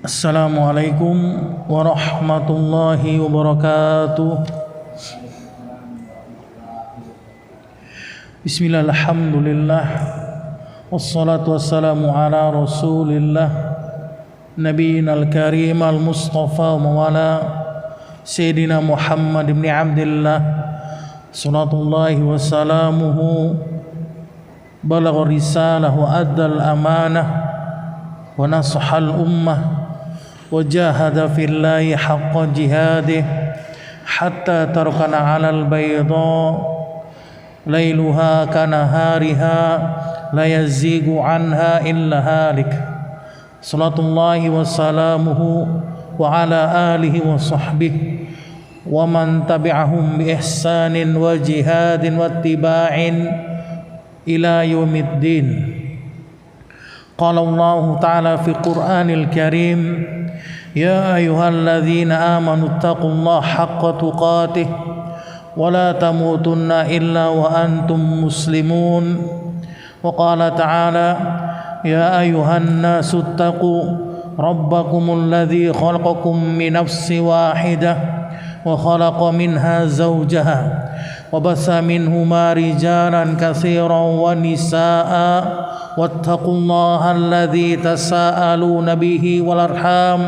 Assalamualaikum warahmatullahi wabarakatuh. Bismillah, alhamdulillah, wassalatu wassalamu ala rasulillah, nabiyina al-karim al-mustafa mawala Sayyidina Muhammad ibn Abdillah, salatullahi wassalamuhu, balagha risalah wa addal amanah wa nasahal ummah وجاهد في الله حق جهاده حتى تركنا على البيضاء ليلها كنهارها لا يزيغ عنها إلا هالك صلاة الله وسلامه وعلى آله وصحبه ومن تبعهم بإحسان وجهاد واتباع إلى يوم الدين. قال الله تعالى في القرآن الكريم: يا أيها الذين آمنوا اتقوا الله حق تقاته ولا تموتن إلا وأنتم مسلمون. وقال تعالى: يا أيها الناس اتقوا ربكم الذي خلقكم من نفس واحدة وخلق منها زوجها وبث منهما رجالا كثيرا ونساء واتقوا الله الذي تساءلون به والأرحام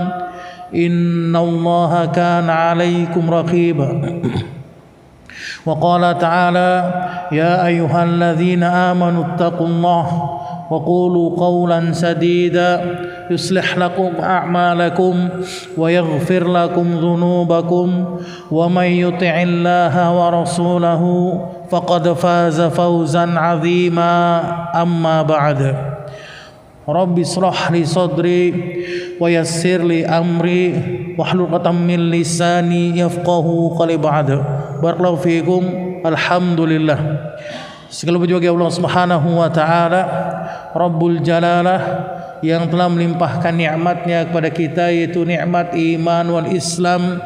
إن الله كان عليكم رقيبا. وقال تعالى: يا أيها الذين آمنوا اتقوا الله وقولوا قولا سديدا يصلح لكم أعمالكم ويغفر لكم ذنوبكم ومن يطع الله ورسوله فقد فاز فوزا عظيما. أما بعد، رب اشرح لي صدري ويسر لي أمري واحلل عقدة من لساني يفقهوا قولي. بعد barakallahu fiikum. Alhamdulillah, segala puji bagi Allah Subhanahu wa taala, Rabbul Jalalah, yang telah melimpahkan nikmatnya kepada kita, yaitu nikmat iman wal Islam,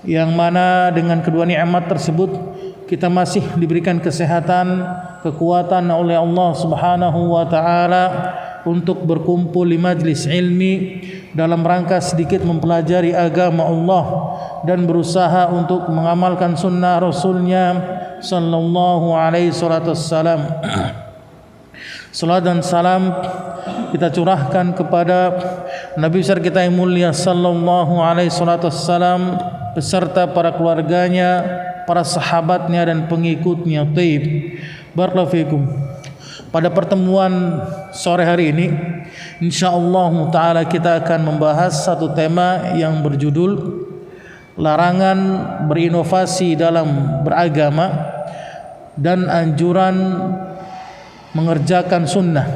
yang mana dengan kedua nikmat tersebut kita masih diberikan kesehatan, kekuatan oleh Allah Subhanahu wa taala untuk berkumpul di majlis ilmi dalam rangka sedikit mempelajari agama Allah dan berusaha untuk mengamalkan sunnah Rasulnya sallallahu alaihi wasallam. Salat dan salam kita curahkan kepada Nabi besar kita yang mulia sallallahu alaihi wasallam beserta para keluarganya, para sahabatnya dan pengikutnya thayyib. Barakallahu fikum. Pada pertemuan sore hari ini, insyaallah taala kita akan membahas satu tema yang berjudul larangan berinovasi dalam beragama dan anjuran mengerjakan sunnah.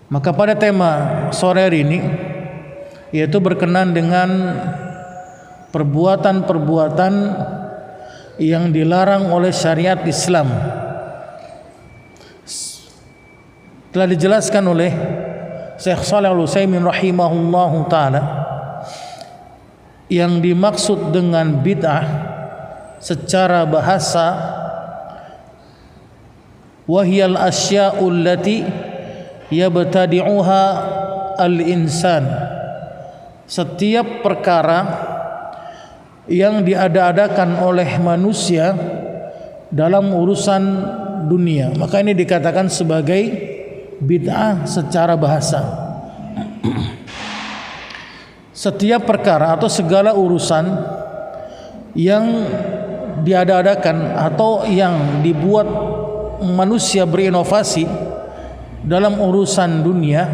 Maka pada tema sore hari ini, yaitu berkenaan dengan perbuatan-perbuatan yang dilarang oleh syariat Islam, telah dijelaskan oleh Syekh Shalih Al-Utsaimin rahimahullahu taala. Yang dimaksud dengan bid'ah secara bahasa, wahyal asya'ul lati yabtadi'uha al-insan, setiap perkara yang diada-adakan oleh manusia dalam urusan dunia, maka ini dikatakan sebagai bid'ah secara bahasa. Setiap perkara atau segala urusan yang diada-adakan atau yang dibuat manusia berinovasi dalam urusan dunia,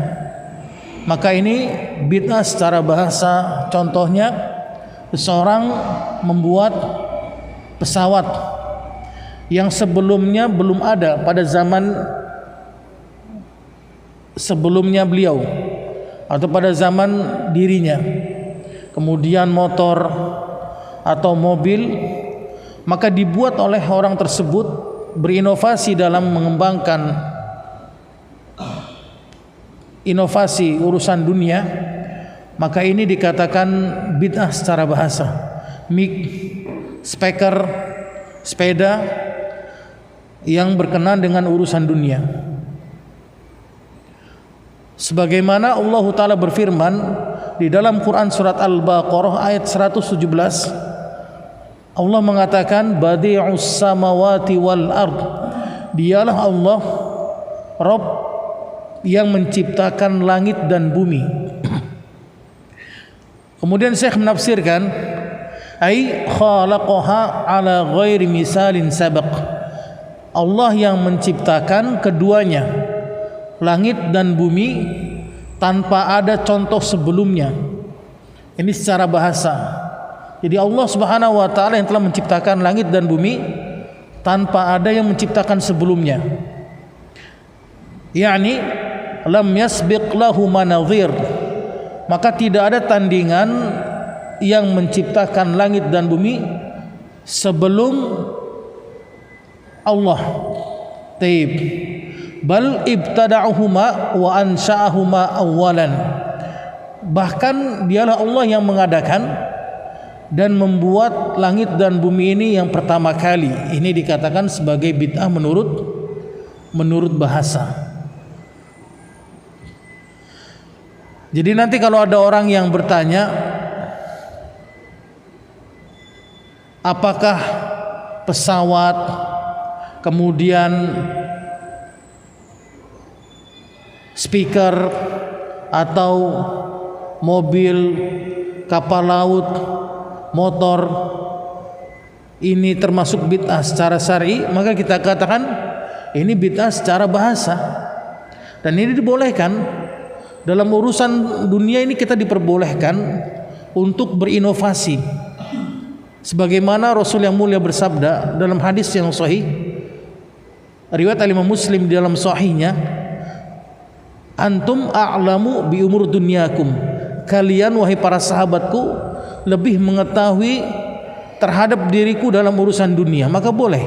maka ini bid'ah secara bahasa. Contohnya, seseorang membuat pesawat yang sebelumnya belum ada pada zaman sebelumnya beliau atau pada zaman dirinya, kemudian motor atau mobil, maka dibuat oleh orang tersebut berinovasi dalam mengembangkan inovasi urusan dunia, maka ini dikatakan bid'ah secara bahasa. Mic, speaker, sepeda yang berkenaan dengan urusan dunia. Sebagaimana Allah Ta'ala berfirman di dalam Quran surat Al-Baqarah ayat 117, Allah mengatakan badi'us samawati wal ard, dialah Allah Rabb yang menciptakan langit dan bumi. Kemudian Syekh menafsirkan ai khalaqaha ala ghairi misalin sabaq, Allah yang menciptakan keduanya, langit dan bumi, tanpa ada contoh sebelumnya. Ini secara bahasa. Jadi Allah Subhanahu wa taala yang telah menciptakan langit dan bumi tanpa ada yang menciptakan sebelumnya. Yani lam yasbiq lahu manadhir, maka tidak ada tandingan yang menciptakan langit dan bumi sebelum Allah. Taib. Bal ibtada'uhuma wa ansha'ahuma awalan, bahkan dialah Allah yang mengadakan dan membuat langit dan bumi ini yang pertama kali. Ini dikatakan sebagai bid'ah menurut bahasa. Jadi nanti kalau ada orang yang bertanya, apakah pesawat, kemudian speaker, atau mobil, kapal laut, motor ini termasuk bid'ah secara syar'i, maka kita katakan ini bid'ah secara bahasa. Dan ini dibolehkan dalam urusan dunia ini, kita diperbolehkan untuk berinovasi. Sebagaimana Rasul yang mulia bersabda dalam hadis yang sahih riwayat Imam Muslim di dalam sahihnya, antum a'lamu bi umur dunyakum, kalian wahai para sahabatku lebih mengetahui terhadap diriku dalam urusan dunia. Maka boleh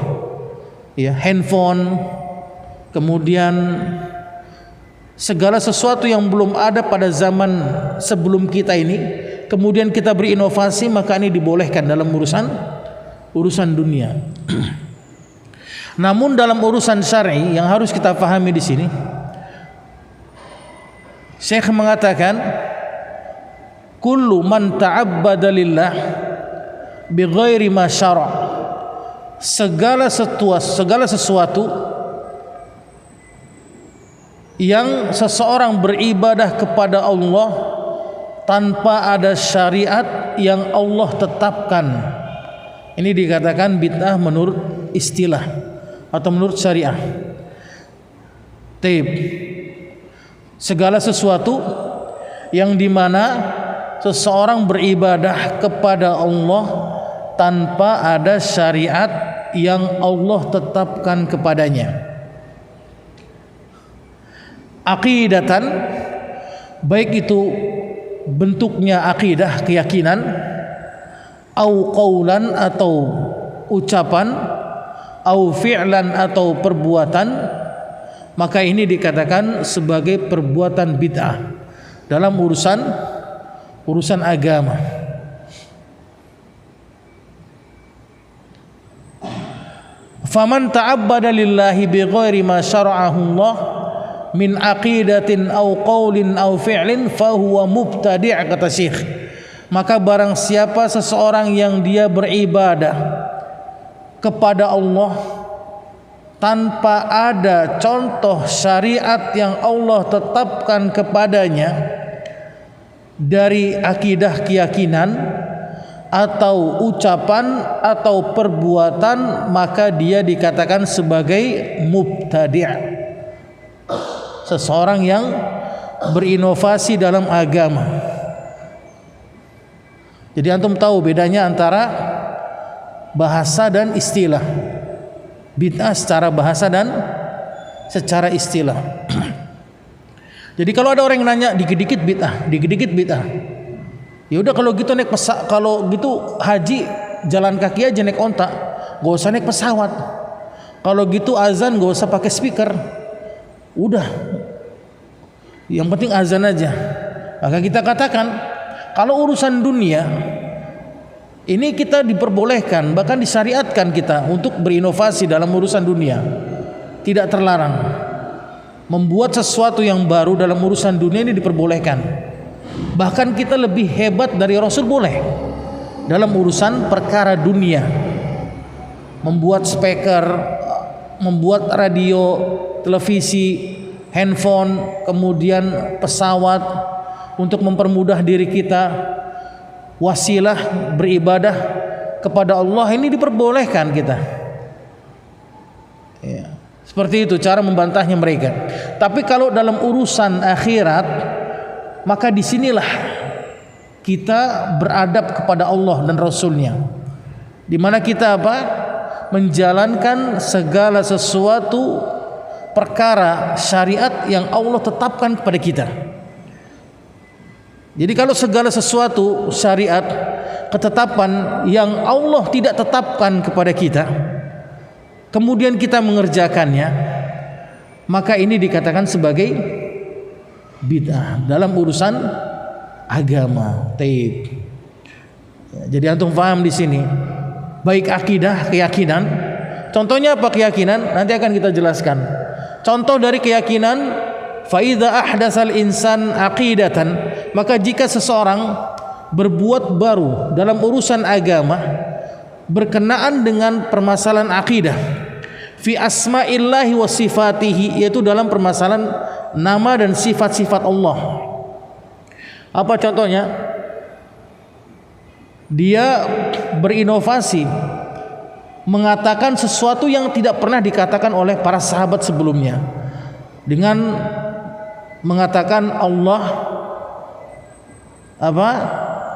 ya, handphone, kemudian segala sesuatu yang belum ada pada zaman sebelum kita ini, kemudian kita berinovasi, maka ini dibolehkan dalam urusan dunia. Namun dalam urusan syar'i yang harus kita pahami di sini, Syekh mengatakan kullu man ta'abbada lillah bighairi ma syara', segala sesuatu yang seseorang beribadah kepada Allah tanpa ada syariat yang Allah tetapkan, ini dikatakan bid'ah menurut istilah atau menurut syariah. Taib. Segala sesuatu yang dimana seseorang beribadah kepada Allah tanpa ada syariat yang Allah tetapkan kepadanya. Aqidatan, baik itu bentuknya akidah, keyakinan, au qaulan atau ucapan, au fi'lan atau perbuatan, maka ini dikatakan sebagai perbuatan bid'ah dalam urusan agama. Faman ta'abbada lillahi bighairi ma syara'ahu Allah min aqidatin au qaulin au fi'lin fahuwa mubtadi', kata Syekh. Maka barang siapa seseorang yang dia beribadah kepada Allah tanpa ada contoh syariat yang Allah tetapkan kepadanya dari akidah keyakinan atau ucapan atau perbuatan, maka dia dikatakan sebagai mubtadi', seseorang yang berinovasi dalam agama. Jadi antum tahu bedanya antara bahasa dan istilah. Bid'ah secara bahasa dan secara istilah. Jadi kalau ada orang yang nanya dikit-dikit bid'ah, dikit-dikit bid'ah, ya udah kalau gitu naik kalau gitu haji jalan kaki aja, naik onta, gak usah naik pesawat. Kalau gitu azan gak usah pakai speaker, udah, yang penting azan aja. Maka kita katakan kalau urusan dunia ini kita diperbolehkan, bahkan disyariatkan kita untuk berinovasi dalam urusan dunia, tidak terlarang. Membuat sesuatu yang baru dalam urusan dunia ini diperbolehkan. Bahkan kita lebih hebat dari Rasul boleh dalam urusan perkara dunia. Membuat speaker, membuat radio, televisi, handphone, kemudian pesawat untuk mempermudah diri kita, wasilah beribadah kepada Allah, ini diperbolehkan kita. Ya, seperti itu cara membantahnya mereka. Tapi kalau dalam urusan akhirat, maka disinilah kita beradab kepada Allah dan Rasulnya, di mana kita menjalankan segala sesuatu perkara syariat yang Allah tetapkan kepada kita. Jadi kalau segala sesuatu syariat, ketetapan yang Allah tidak tetapkan kepada kita, kemudian kita mengerjakannya, maka ini dikatakan sebagai bid'ah dalam urusan agama. Jadi antum paham di sini, baik akidah, keyakinan. Contohnya apa keyakinan? Nanti akan kita jelaskan. Contoh dari keyakinan, fa idza ahdatsal insan aqidatan, maka jika seseorang berbuat baru dalam urusan agama berkenaan dengan permasalahan akidah, fi asma'illahi wa sifatihi, yaitu dalam permasalahan nama dan sifat-sifat Allah. Apa contohnya? Dia berinovasi, mengatakan sesuatu yang tidak pernah dikatakan oleh para sahabat sebelumnya, dengan mengatakan Allah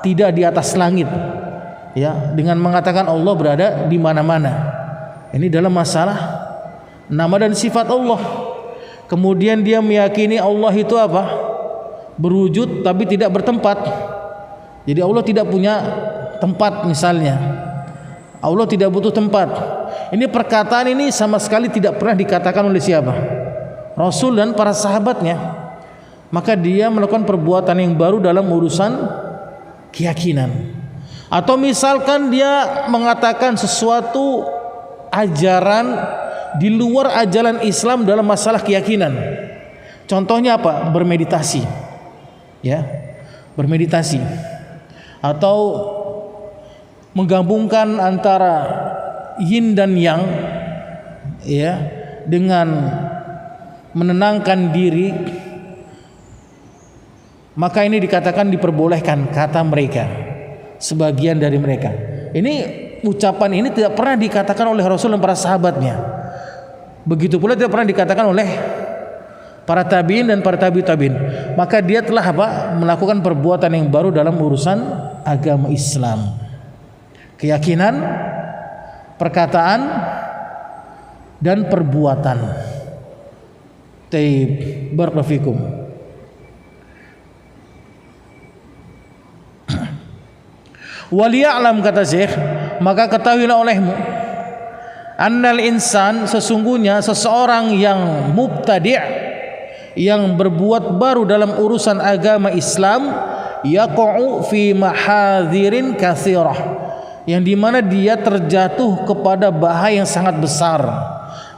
tidak di atas langit, ya, dengan mengatakan Allah berada di mana-mana. Ini dalam masalah nama dan sifat Allah. Kemudian dia meyakini Allah itu berwujud tapi tidak bertempat. Jadi Allah tidak punya tempat misalnya. Allah tidak butuh tempat. Ini perkataan ini sama sekali tidak pernah dikatakan oleh siapa? Rasul dan para sahabatnya. Maka dia melakukan perbuatan yang baru dalam urusan keyakinan. Atau misalkan dia mengatakan sesuatu ajaran di luar ajaran Islam dalam masalah keyakinan. Contohnya apa? Bermeditasi. Ya, bermeditasi. Atau menggabungkan antara yin dan yang, ya, dengan menenangkan diri, maka ini dikatakan diperbolehkan, kata mereka, sebagian dari mereka. Ini ucapan ini tidak pernah dikatakan oleh Rasul dan para sahabatnya. Begitu pula tidak pernah dikatakan oleh para tabi'in dan para tabi'in. Maka dia telah melakukan perbuatan yang baru dalam urusan agama Islam. Keyakinan, perkataan, dan perbuatan. Taib, barakallahu fikum. Waliya'lam, kata Syekh, maka ketahuilah olehmu, annal insan, sesungguhnya seseorang yang mubtadi', yang berbuat baru dalam urusan agama Islam, yaqa'u fi mahadhirin katsirah, yang dimana dia terjatuh kepada bahaya yang sangat besar.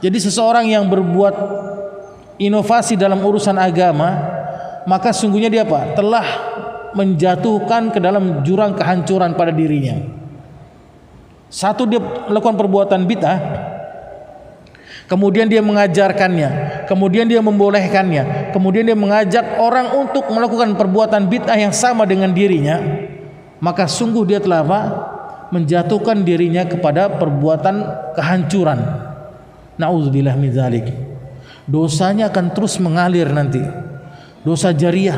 Jadi seseorang yang berbuat inovasi dalam urusan agama, maka sungguhnya dia telah menjatuhkan ke dalam jurang kehancuran pada dirinya. Satu, dia melakukan perbuatan bid'ah, kemudian dia mengajarkannya, kemudian dia membolehkannya, kemudian dia mengajak orang untuk melakukan perbuatan bid'ah yang sama dengan dirinya, maka sungguh dia telah menjatuhkan dirinya kepada perbuatan kehancuran. Na'udzubillah min dzalik. Dosanya akan terus mengalir nanti. Dosa jariyah.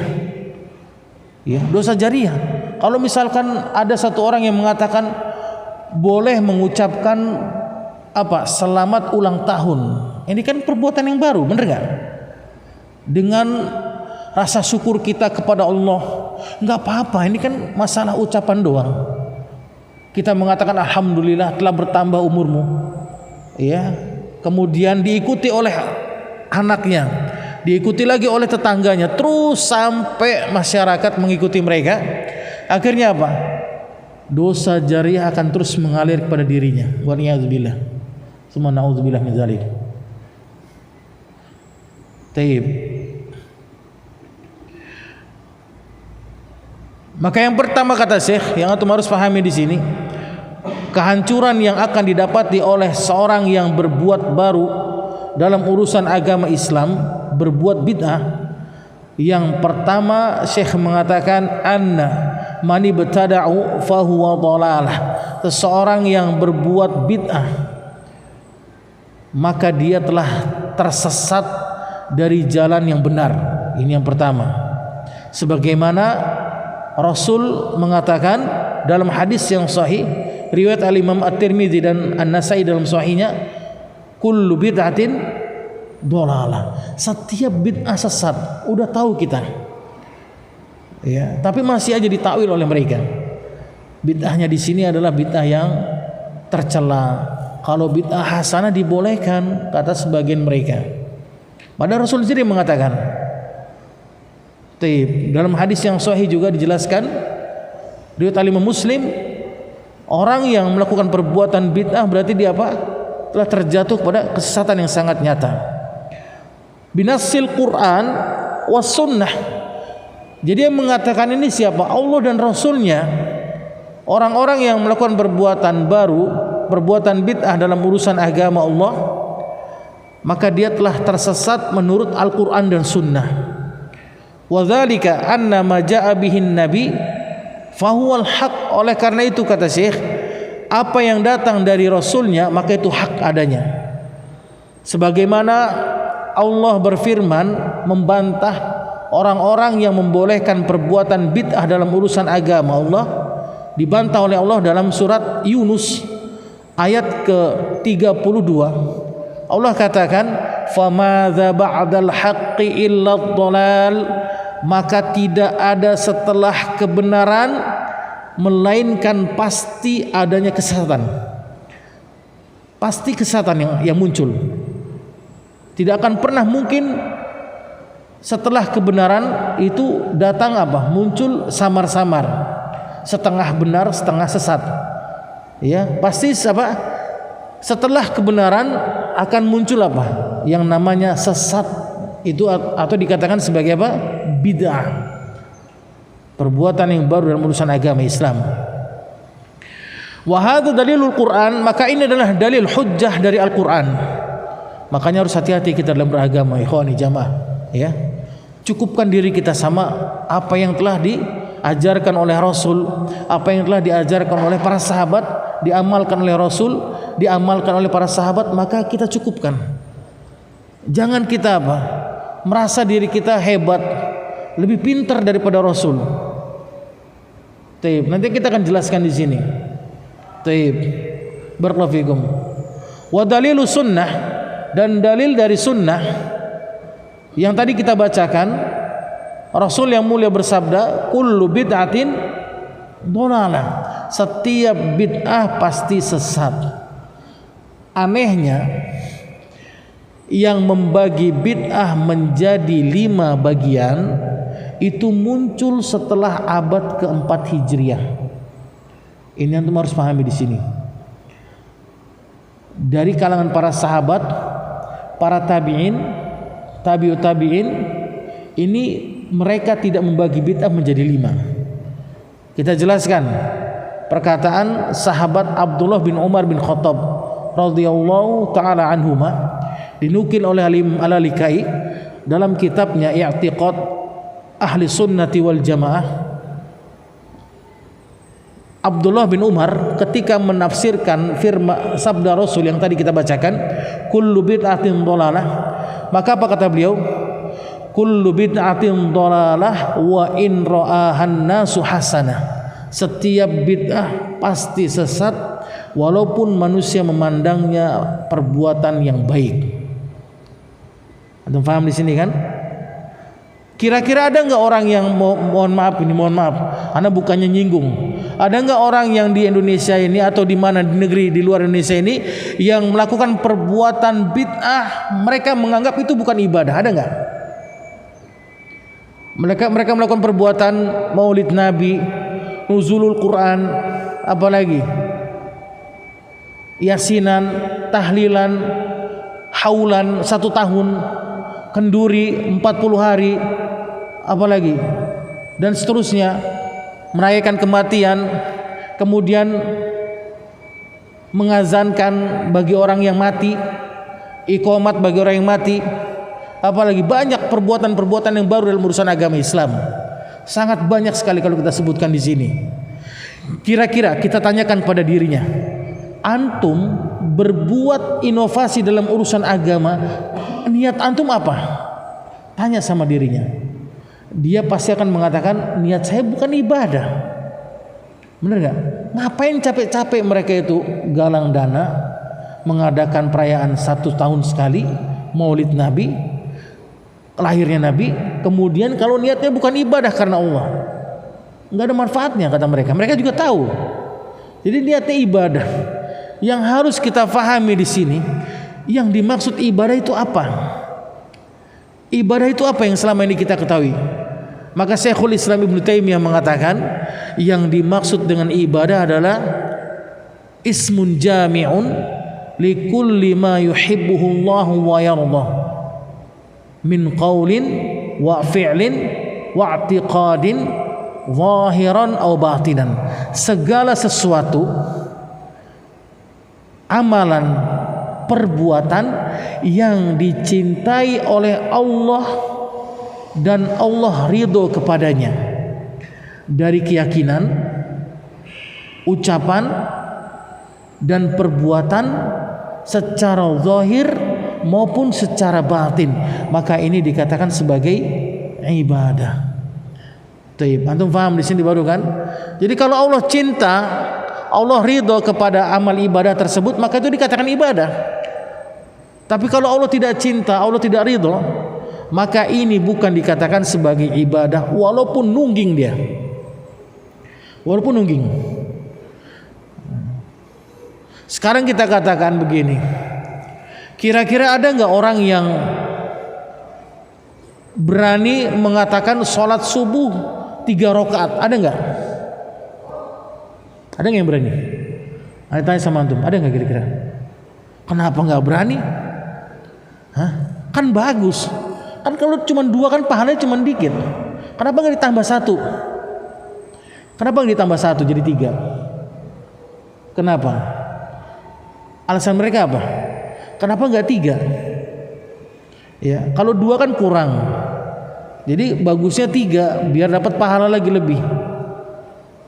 Ya, dosa jariyah. Kalau misalkan ada satu orang yang mengatakan boleh mengucapkan selamat ulang tahun, ini kan perbuatan yang baru, bener nggak? Dengan rasa syukur kita kepada Allah, nggak apa-apa. Ini kan masalah ucapan doang. Kita mengatakan alhamdulillah telah bertambah umurmu, ya. Kemudian diikuti oleh anaknya, diikuti lagi oleh tetangganya, terus sampai masyarakat mengikuti mereka. Akhirnya dosa jariyah akan terus mengalir kepada dirinya. Wa na'udzubillah. Summa na'udzubillah min dzalik. Taib. Maka yang pertama kata Syekh yang antum harus pahami di sini, kehancuran yang akan didapati oleh seorang yang berbuat baru dalam urusan agama Islam, berbuat bid'ah. Yang pertama Syekh mengatakan anna man ibtada'u fahuwa dhalalah. Seseorang yang berbuat bid'ah maka dia telah tersesat dari jalan yang benar. Ini yang pertama. Sebagaimana Rasul mengatakan dalam hadis yang sahih riwayat Al-Imam At-Tirmidzi dan An-Nasai dalam sahihnya, kullu bid'atin dhalalah. Setiap bid'ah sesat, udah tahu kita. Ya, tapi masih aja ditakwil oleh mereka. Bid'ahnya di sini adalah bid'ah yang tercela. Kalau bid'ah hasanah dibolehkan kata sebagian mereka. Padahal Rasul sendiri mengatakan, dalam hadis yang sahih juga dijelaskan riwayat Imam Muslim, orang yang melakukan perbuatan bid'ah berarti dia apa? Telah terjatuh pada kesesatan yang sangat nyata. Binasil Quran was sunnah. Jadi yang mengatakan ini siapa? Allah dan Rasulnya. Orang-orang yang melakukan perbuatan baru, perbuatan bid'ah dalam urusan agama Allah, maka dia telah tersesat menurut Al-Quran dan Sunnah. Wadzalika anna ma jaa bihin nabi fahuwal haq. Oleh karena itu kata Syekh, apa yang datang dari Rasulnya maka itu hak adanya. Sebagaimana Allah berfirman membantah orang-orang yang membolehkan perbuatan bid'ah dalam urusan agama Allah, dibantah oleh Allah dalam surat Yunus ayat ke-32. Allah katakan, famadza ba'dal haqqi illa dhalal. Maka tidak ada setelah kebenaran melainkan pasti adanya kesesatan. Pasti kesesatan yang muncul. Tidak akan pernah mungkin setelah kebenaran itu datang apa? Muncul samar-samar, setengah benar setengah sesat. Ya, pasti apa? Setelah kebenaran akan muncul apa? Yang namanya sesat itu, atau dikatakan sebagai apa? Bid'ah. Perbuatan yang baru dalam urusan agama Islam. Wa hadza dalilul Quran, maka ini adalah dalil hujjah dari Al-Quran. Makanya harus hati-hati kita dalam beragama, ikhwani jamaah, ya. Cukupkan diri kita sama apa yang telah diajarkan oleh Rasul, apa yang telah diajarkan oleh para sahabat, diamalkan oleh Rasul, diamalkan oleh para sahabat, maka kita cukupkan. Jangan kita apa? Merasa diri kita hebat, lebih pintar daripada Rasul. Taib. Nanti kita akan jelaskan di sini. Taib. Barakallahu fikum. Wa dalilu sunnah, dan dalil dari sunnah yang tadi kita bacakan, Rasul yang mulia bersabda, kullu bid'atin dhalalah. Setiap bid'ah pasti sesat. Anehnya, yang membagi bid'ah menjadi 5 bagian itu muncul setelah abad ke-4 Hijriah. Ini yang harus pahami di sini. Dari kalangan para sahabat, para tabi'in, tabi'ut tabi'in, ini mereka tidak membagi bid'ah menjadi 5. Kita jelaskan perkataan sahabat Abdullah bin Umar bin Khattab radhiyallahu taala anhuma, dinukil oleh Al-Lalikai dalam kitabnya I'tiqad Ahli Sunnati wal Jamaah. Abdullah bin Umar ketika menafsirkan firman sabda Rasul yang tadi kita bacakan, kullu bid'atin dhalalah, maka apa kata beliau? Kullu bid'atin dhalalah wa in ra'ahan nasu hasanah. Setiap bid'ah pasti sesat walaupun manusia memandangnya perbuatan yang baik. Anda paham di sini kan? Kira-kira ada nggak orang yang mohon maaf, Anda bukannya nyinggung. Ada nggak orang yang di Indonesia ini atau di mana di negeri di luar Indonesia ini yang melakukan perbuatan bid'ah, mereka menganggap itu bukan ibadah? Ada nggak? Mereka melakukan perbuatan maulid Nabi, nuzulul Quran, apalagi yasinan, tahlilan, haulan 1 tahun. kenduri 40 hari, apalagi dan seterusnya, merayakan kematian, kemudian mengazankan bagi orang yang mati, iqamat bagi orang yang mati, apalagi banyak perbuatan-perbuatan yang baru dalam urusan agama Islam. Sangat banyak sekali kalau kita sebutkan di sini. Kira-kira kita tanyakan pada dirinya, antum berbuat inovasi dalam urusan agama, niat antum apa? Tanya sama dirinya. Dia pasti akan mengatakan, niat saya bukan ibadah. Benar gak? Ngapain capek-capek mereka itu galang dana, mengadakan perayaan 1 tahun sekali, maulid Nabi, lahirnya Nabi, kemudian kalau niatnya bukan ibadah karena Allah, nggak ada manfaatnya kata mereka. Mereka juga tahu. Jadi niatnya ibadah. Yang harus kita fahami di sini, yang dimaksud ibadah itu apa? Ibadah itu apa yang selama ini kita ketahui? Maka Syekhul Islam Ibnu Taimiyah mengatakan, yang dimaksud dengan ibadah adalah ismun jami'un likulli ma yuhibbuhu Allah wa yardah min qaulin wa fi'lin wa i'tiqadin zahiran aw batinan. Segala sesuatu, amalan, perbuatan yang dicintai oleh Allah dan Allah ridho kepadanya, dari keyakinan, ucapan dan perbuatan secara zahir maupun secara batin, maka ini dikatakan sebagai ibadah. Taib, antum paham di sini baru kan? Jadi kalau Allah cinta, Allah ridho kepada amal ibadah tersebut, maka itu dikatakan ibadah. Tapi kalau Allah tidak cinta, Allah tidak ridho, maka ini bukan dikatakan sebagai ibadah, walaupun nungging dia, walaupun nungging. Sekarang kita katakan begini, kira-kira ada nggak orang yang berani mengatakan sholat subuh 3 rakaat? Ada nggak? Ada nggak yang berani? Ada tanya sama antum, ada nggak kira-kira? Kenapa nggak berani? Hah? Kan bagus. Kan kalau cuma 2 kan pahalanya cuma dikit. Kenapa nggak ditambah 1? Kenapa nggak ditambah 1 jadi 3? Kenapa? Alasan mereka apa? Kenapa nggak 3? Ya, kalau 2 kan kurang. Jadi bagusnya 3 biar dapat pahala lagi lebih.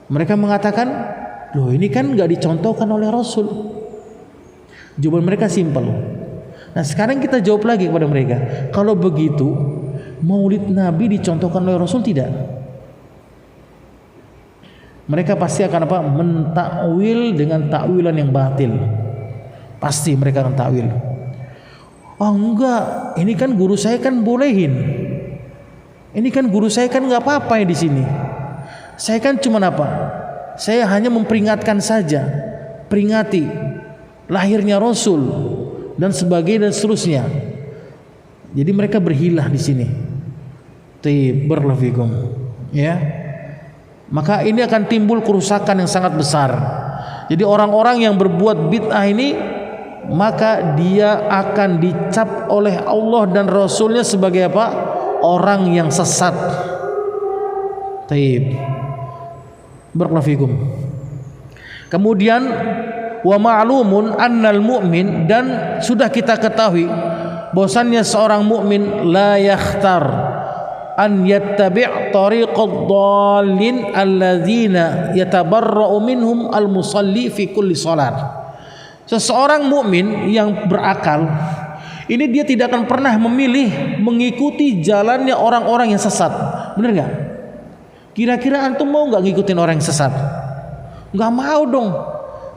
Mereka mengatakan, loh ini kan nggak dicontohkan oleh Rasul. Jawaban mereka simpel. Nah sekarang kita jawab lagi kepada mereka, kalau begitu maulid Nabi dicontohkan oleh Rasul tidak? Mereka pasti akan apa? Mentakwil dengan takwilan yang batil. Pasti mereka akan takwil. Oh enggak, ini kan guru saya kan bolehin. Ini kan guru saya kan nggak apa-apa ya di sini. Saya kan cuma apa? Saya hanya memperingatkan saja, peringati lahirnya Rasul dan sebagainya dan seterusnya. Jadi mereka berhilah di sini. Barakallahu ya. Maka ini akan timbul kerusakan yang sangat besar. Jadi orang-orang yang berbuat bid'ah ini, maka dia akan dicap oleh Allah dan Rasulnya sebagai apa? Orang yang sesat. Barakallahu. Kemudian wa ma'lumun annal mu'min, dan sudah kita ketahui bahwasannya seorang mukmin la yakhtar an yattabi' tariqad dhalin alladzina yatabarra'u minhum al-musalli fi kulli salat. Seseorang mukmin yang berakal ini dia tidak akan pernah memilih mengikuti jalannya orang-orang yang sesat. Benar nggak? Kira-kira antum mau nggak ngikutin orang yang sesat? Nggak mau dong.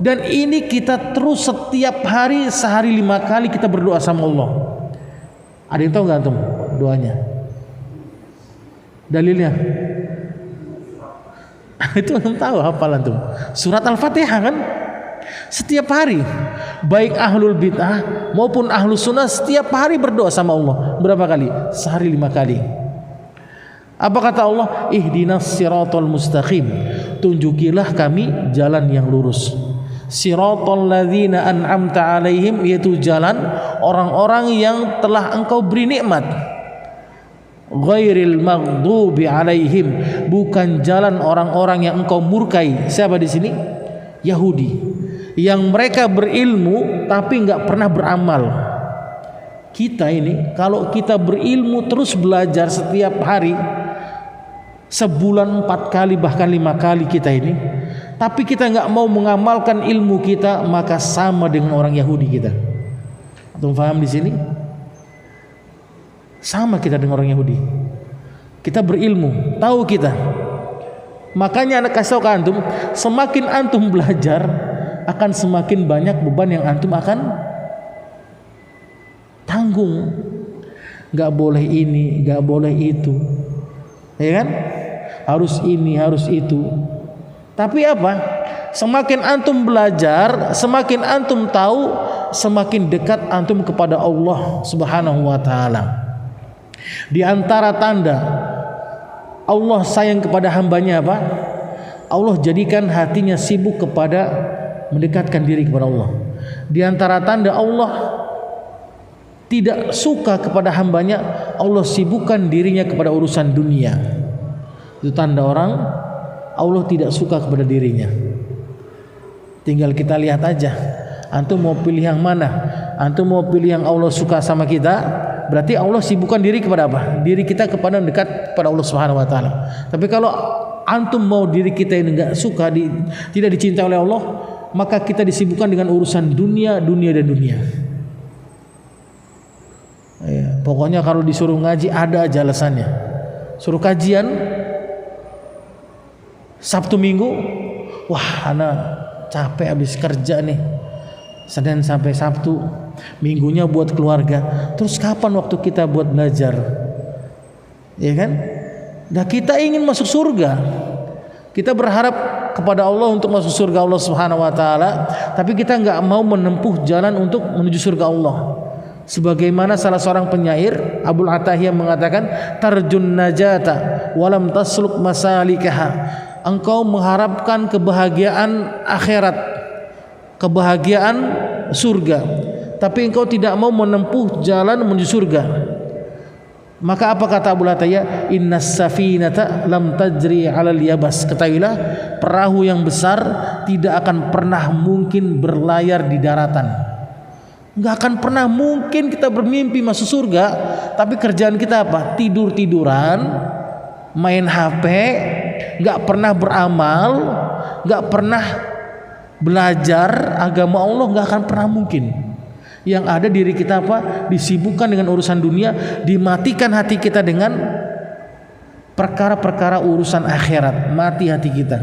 Dan ini kita terus setiap hari, sehari 5 kali kita berdoa sama Allah. Ada yang tahu nggak antum doanya? Dalilnya? Itu antum tahu, hafal antum? Surat Al-Fatihah kan? Setiap hari, baik ahlul bid'ah maupun ahlus sunnah setiap hari berdoa sama Allah. Berapa kali? Sehari 5 kali. Apa kata Allah? Ihdinas siratal mustaqim, tunjukilah kami jalan yang lurus. Siratal ladzina an'amta alaihim, yaitu jalan orang-orang yang telah engkau beri nikmat. ghairil maghdubi alaihim, bukan jalan orang-orang yang engkau murkai. Siapa di sini? Yahudi, yang mereka berilmu tapi enggak pernah beramal. Kita ini kalau kita berilmu terus belajar setiap hari, sebulan 4 kali bahkan 5 kali kita ini, tapi kita enggak mau mengamalkan ilmu kita, maka sama dengan orang Yahudi kita. Antum paham di sini? Sama kita dengan orang Yahudi. Kita berilmu, tahu kita. Makanya anak kasih tahu ke antum, semakin antum belajar akan semakin banyak beban yang antum akan tanggung. Gak boleh ini, gak boleh itu, ya kan? Harus ini, harus itu. Tapi apa? Semakin antum belajar, semakin antum tahu, semakin dekat antum kepada Allah Subhanahu wa taala. Di antara tanda Allah sayang kepada hambanya apa? Allah jadikan hatinya sibuk kepada mendekatkan diri kepada Allah. Di antara tanda Allah tidak suka kepada hambanya, Allah sibukkan dirinya kepada urusan dunia. Itu tanda orang Allah tidak suka kepada dirinya. Tinggal kita lihat aja, antum mau pilih yang mana? Antum mau pilih yang Allah suka sama kita, berarti Allah sibukkan diri kepada apa? Diri kita kepada dekat kepada Allah Subhanahu wa taala. Tapi kalau antum mau diri kita ini enggak suka, tidak dicintai oleh Allah, maka kita disibukkan dengan urusan dunia dan dunia. Ya, pokoknya kalau disuruh ngaji ada aja alasannya. Suruh kajian Sabtu Minggu, wah anak capek habis kerja nih, Senin sampai Sabtu, Minggunya buat keluarga. Terus kapan waktu kita buat belajar? Ya kan? Nah, kita ingin masuk surga, kita berharap kepada Allah untuk masuk surga Allah Subhanahu wa taala, tapi kita enggak mau menempuh jalan untuk menuju surga Allah. Sebagaimana salah seorang penyair Abul Atahiyah mengatakan, tarjun najata walam tasluk masalikaha. Engkau mengharapkan kebahagiaan akhirat, kebahagiaan surga, tapi engkau tidak mau menempuh jalan menuju surga. Maka apa kata Abul Atahiyah? Innas safinata lam tajri 'alal yabas. Ketahuilah, perahu yang besar tidak akan pernah mungkin berlayar di daratan. Enggak akan pernah mungkin kita bermimpi masuk surga, tapi kerjaan kita apa? Tidur-tiduran, main HP, enggak pernah beramal, enggak pernah belajar agama Allah, enggak akan pernah mungkin. Yang ada diri kita apa? Disibukkan dengan urusan dunia, dimatikan hati kita dengan perkara-perkara urusan akhirat, mati hati kita.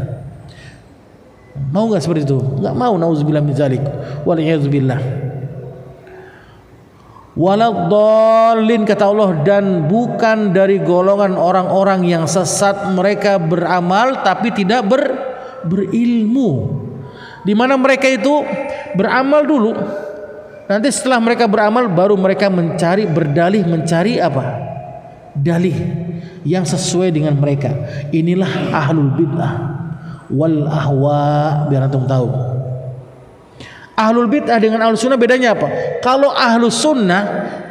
Mau enggak seperti itu? Enggak mau, nauzubillah min dzalik. Waliyadzubillah. Waladhdallin, kata Allah, dan bukan dari golongan orang-orang yang sesat, mereka beramal tapi tidak berilmu. Di mana mereka itu beramal dulu, nanti setelah mereka beramal baru mereka berdalih mencari apa? Dalih yang sesuai dengan mereka. Inilah ahlul bid'ah wal ahwa, biar antum tahu. Ahlul bid'ah dengan ahlus sunnah bedanya apa? Kalau ahlus sunnah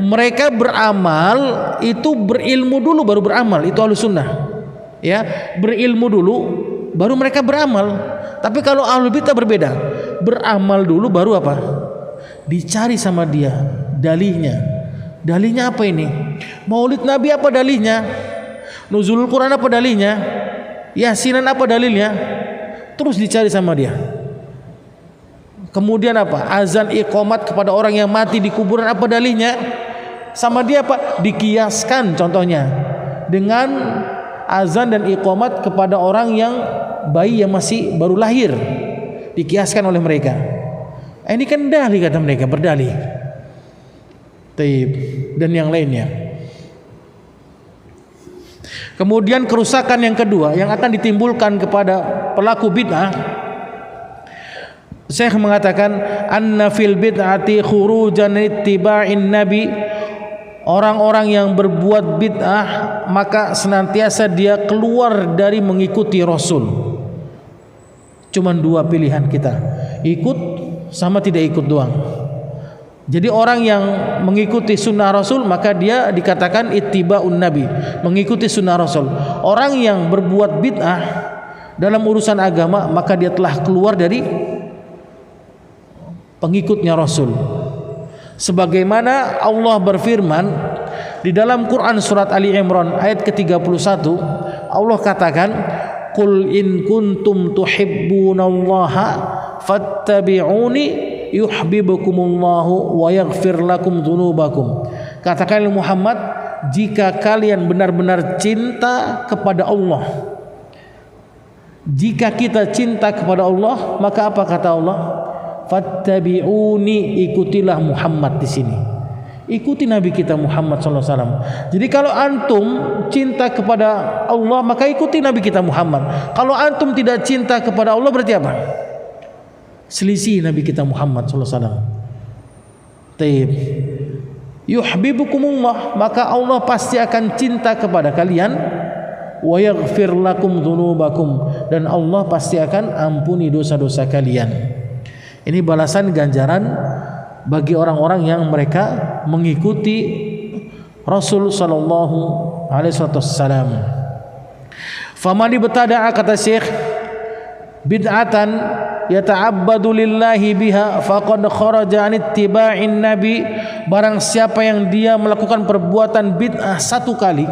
mereka beramal itu berilmu dulu baru beramal, itu ahlus sunnah. Ya, berilmu dulu baru mereka beramal. Tapi kalau ahlul bid'ah berbeda, beramal dulu baru apa? Dicari sama dia dalihnya. Dalihnya apa ini? Maulid Nabi apa dalihnya? Nuzulul Quran apa dalihnya? Yasinan apa dalilnya? Terus dicari sama dia. Kemudian apa? Azan iqamat kepada orang yang mati di kuburan apa dalihnya? Sama dia apa? Dikiaskan contohnya dengan azan dan iqamat kepada orang yang bayi yang masih baru lahir, dikiaskan oleh mereka. Ini kan dalih kata mereka, berdalih. Taib dan yang lainnya. Kemudian kerusakan yang kedua yang akan ditimbulkan kepada pelaku bid'ah, Syekh mengatakan anna fil bid'ati khurujan ittiba'in nabi. Orang-orang yang berbuat bid'ah maka senantiasa dia keluar dari mengikuti Rasul. Cuman dua pilihan kita, ikut sama tidak ikut doang. Jadi orang yang mengikuti sunnah Rasul maka dia dikatakan ittiba'un nabi, mengikuti sunnah Rasul. Orang yang berbuat bid'ah dalam urusan agama maka dia telah keluar dari pengikutnya Rasul. Sebagaimana Allah berfirman di dalam Quran surat Ali Imran ayat ke-31, Allah katakan, "Qul in kuntum tuhibbunallaha fattabi'uni yuhibbukumullahu wa yaghfir lakum dzunubakum." Katakan Muhammad, jika kalian benar-benar cinta kepada Allah, jika kita cinta kepada Allah, maka apa kata Allah? Fattabi'uni, ikutilah Muhammad di sini. Ikuti Nabi kita Muhammad SAW. Jadi kalau antum cinta kepada Allah, maka ikuti Nabi kita Muhammad. Kalau antum tidak cinta kepada Allah, berarti apa? Selisih Nabi kita Muhammad SAW. Taib. Yuhibbukumullah, maka Allah pasti akan cinta kepada kalian. Wa yaghfir lakum dzunubakum, dan Allah pasti akan ampuni dosa-dosa kalian. Ini balasan ganjaran bagi orang-orang yang mereka mengikuti Rasul sallallahu alaihi wasallam. Faman ibtada'a, kata Syekh, bid'atan yata'abbadu lillahi biha faqad kharaja an ittiba'in nabi. Barang siapa yang dia melakukan perbuatan bid'ah satu kali,